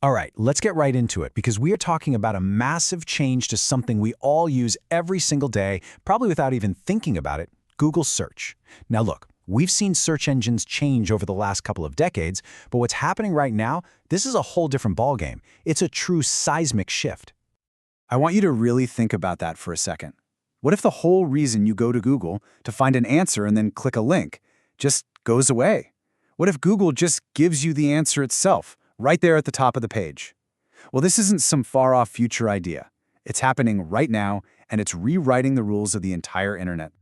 All right, let's get right into it because we are talking about a massive change to something we all use every single day, probably without even thinking about it, Google Search. Now look, we've seen search engines change over the last couple of decades, but what's happening right now, this is a whole different ballgame. It's a true seismic shift. I want you to really think about that for a second. What if the whole reason you go to Google to find an answer and then click a link just goes away? What if Google just gives you the answer itself, right there at the top of the page? Well, this isn't some far-off future idea. It's happening right now, and it's rewriting the rules of the entire internet.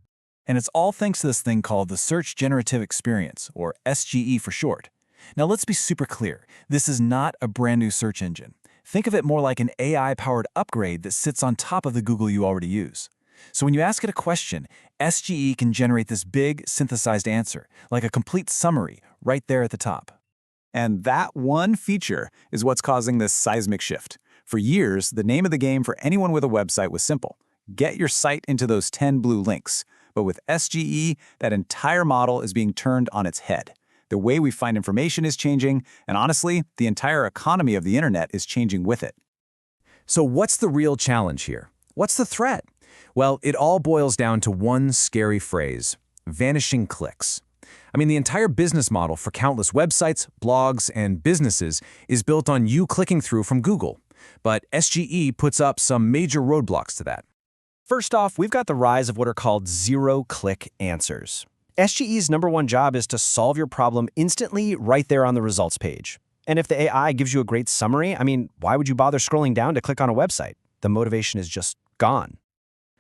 And it's all thanks to this thing called the Search Generative Experience, or SGE for short. Now let's be super clear. This is not a brand new search engine. Think of it more like an AI-powered upgrade that sits on top of the Google you already use. So when you ask it a question, SGE can generate this big, synthesized answer, like a complete summary, right there at the top. And that one feature is what's causing this seismic shift. For years, the name of the game for anyone with a website was simple: get your site into those 10 blue links. But with SGE, that entire model is being turned on its head. The way we find information is changing, and honestly, the entire economy of the internet is changing with it. So what's the real challenge here? What's the threat? Well, it all boils down to one scary phrase: vanishing clicks. I mean, the entire business model for countless websites, blogs, and businesses is built on you clicking through from Google. But SGE puts up some major roadblocks to that. First off, we've got the rise of what are called zero-click answers. SGE's #1 job is to solve your problem instantly right there on the results page. And if the AI gives you a great summary, why would you bother scrolling down to click on a website? The motivation is just gone.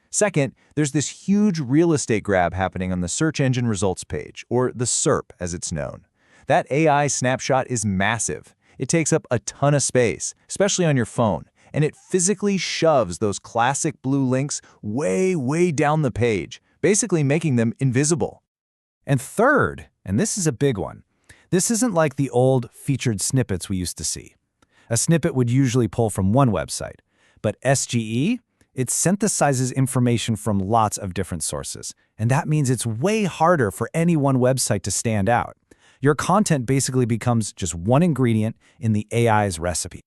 Second, there's this huge real estate grab happening on the search engine results page, or the SERP as it's known. That AI snapshot is massive. It takes up a ton of space, especially on your phone, and it physically shoves those classic blue links way, way down the page, basically making them invisible. And third, and this is a big one, this isn't like the old featured snippets we used to see. A snippet would usually pull from one website, but SGE, it synthesizes information from lots of different sources, and that means it's way harder for any one website to stand out. Your content basically becomes just one ingredient in the AI's recipe.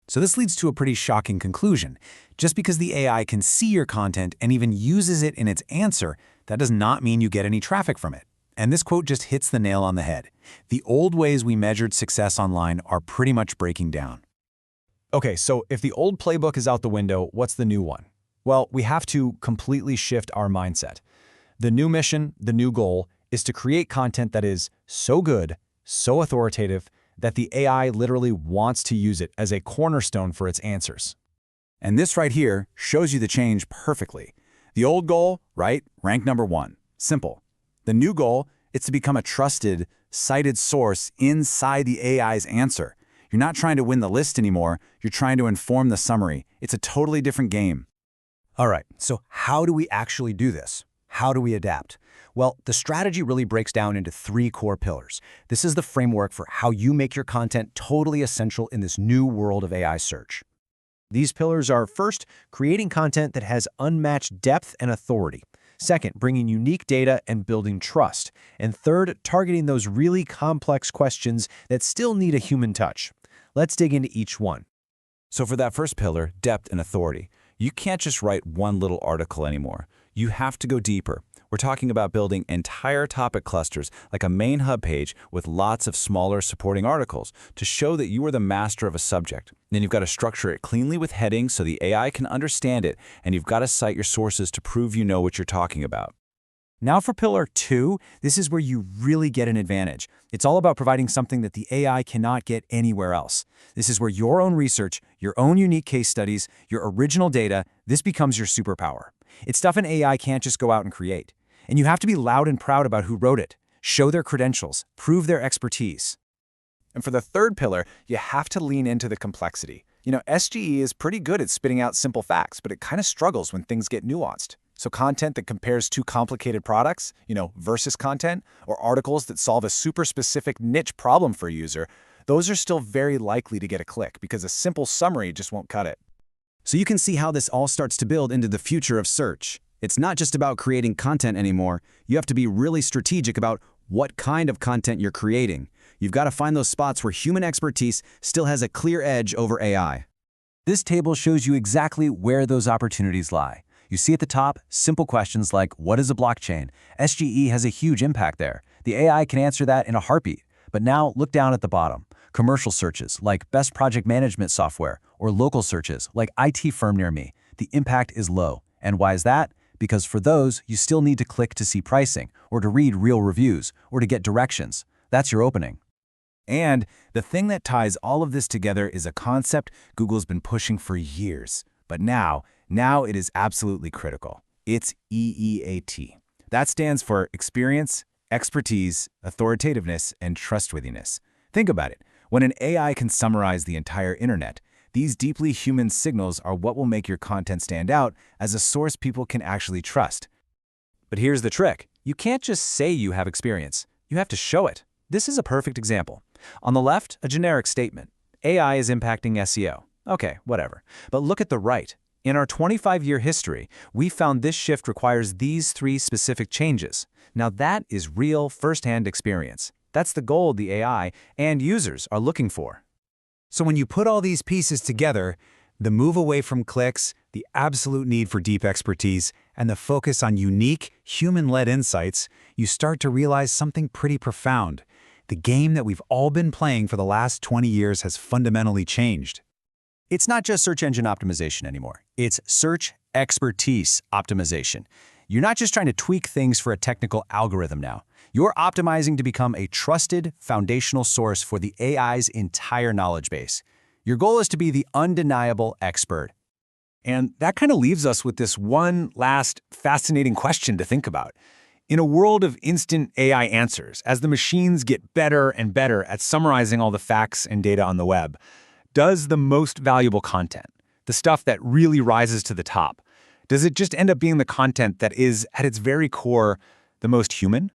So this leads to a pretty shocking conclusion. Just because the AI can see your content and even uses it in its answer, that does not mean you get any traffic from it. And this quote just hits the nail on the head. The old ways we measured success online are pretty much breaking down. Okay, so if the old playbook is out the window, what's the new one? Well, we have to completely shift our mindset. The new mission, the new goal, is to create content that is so good, so authoritative, that the AI literally wants to use it as a cornerstone for its answers. And this right here shows you the change perfectly. The old goal, right, ranked #1. Simple. The new goal is to become a trusted, cited source inside the AI's answer. You're not trying to win the list anymore, you're trying to inform the summary. It's a totally different game. All right, so how do we actually do this? How do we adapt? Well, the strategy really breaks down into 3 core pillars. This is the framework for how you make your content totally essential in this new world of AI search. These pillars are, first, creating content that has unmatched depth and authority. Second, bringing unique data and building trust. And third, targeting those really complex questions that still need a human touch. Let's dig into each one. So for that first pillar, depth and authority, you can't just write one little article anymore. You have to go deeper. We're talking about building entire topic clusters like a main hub page with lots of smaller supporting articles to show that you are the master of a subject. Then you've got to structure it cleanly with headings so the AI can understand it, and you've got to cite your sources to prove you know what you're talking about. Now for pillar 2, this is where you really get an advantage. It's all about providing something that the AI cannot get anywhere else. This is where your own research, your own unique case studies, your original data, this becomes your superpower. It's stuff an AI can't just go out and create. And you have to be loud and proud about who wrote it, show their credentials, prove their expertise. And for the third pillar, you have to lean into the complexity. SGE is pretty good at spitting out simple facts, but it kind of struggles when things get nuanced. So content that compares 2 complicated products, versus content, or articles that solve a super specific niche problem for a user, those are still very likely to get a click because a simple summary just won't cut it. So you can see how this all starts to build into the future of search. It's not just about creating content anymore. You have to be really strategic about what kind of content you're creating. You've got to find those spots where human expertise still has a clear edge over AI. This table shows you exactly where those opportunities lie. You see at the top, simple questions like, what is a blockchain? SGE has a huge impact there. The AI can answer that in a heartbeat. But now look down at the bottom. Commercial searches like best project management software or local searches like IT firm near me. The impact is low. And why is that? Because for those, you still need to click to see pricing or to read real reviews or to get directions. That's your opening. And the thing that ties all of this together is a concept Google's been pushing for years. But now it is absolutely critical. It's EEAT. That stands for experience, expertise, authoritativeness, and trustworthiness. Think about it. When an AI can summarize the entire internet, these deeply human signals are what will make your content stand out as a source people can actually trust. But here's the trick. You can't just say you have experience. You have to show it. This is a perfect example. On the left, a generic statement. AI is impacting SEO. Okay, whatever. But look at the right. In our 25-year history, we found this shift requires these 3 specific changes. Now that is real first-hand experience. That's the goal the AI and users are looking for. So when you put all these pieces together, the move away from clicks, the absolute need for deep expertise, and the focus on unique, human-led insights, you start to realize something pretty profound. The game that we've all been playing for the last 20 years has fundamentally changed. It's not just search engine optimization anymore. It's search expertise optimization. You're not just trying to tweak things for a technical algorithm now. You're optimizing to become a trusted, foundational source for the AI's entire knowledge base. Your goal is to be the undeniable expert. And that kind of leaves us with this one last fascinating question to think about. In a world of instant AI answers, as the machines get better and better at summarizing all the facts and data on the web, does the most valuable content, the stuff that really rises to the top, does it just end up being the content that is, at its very core, the most human?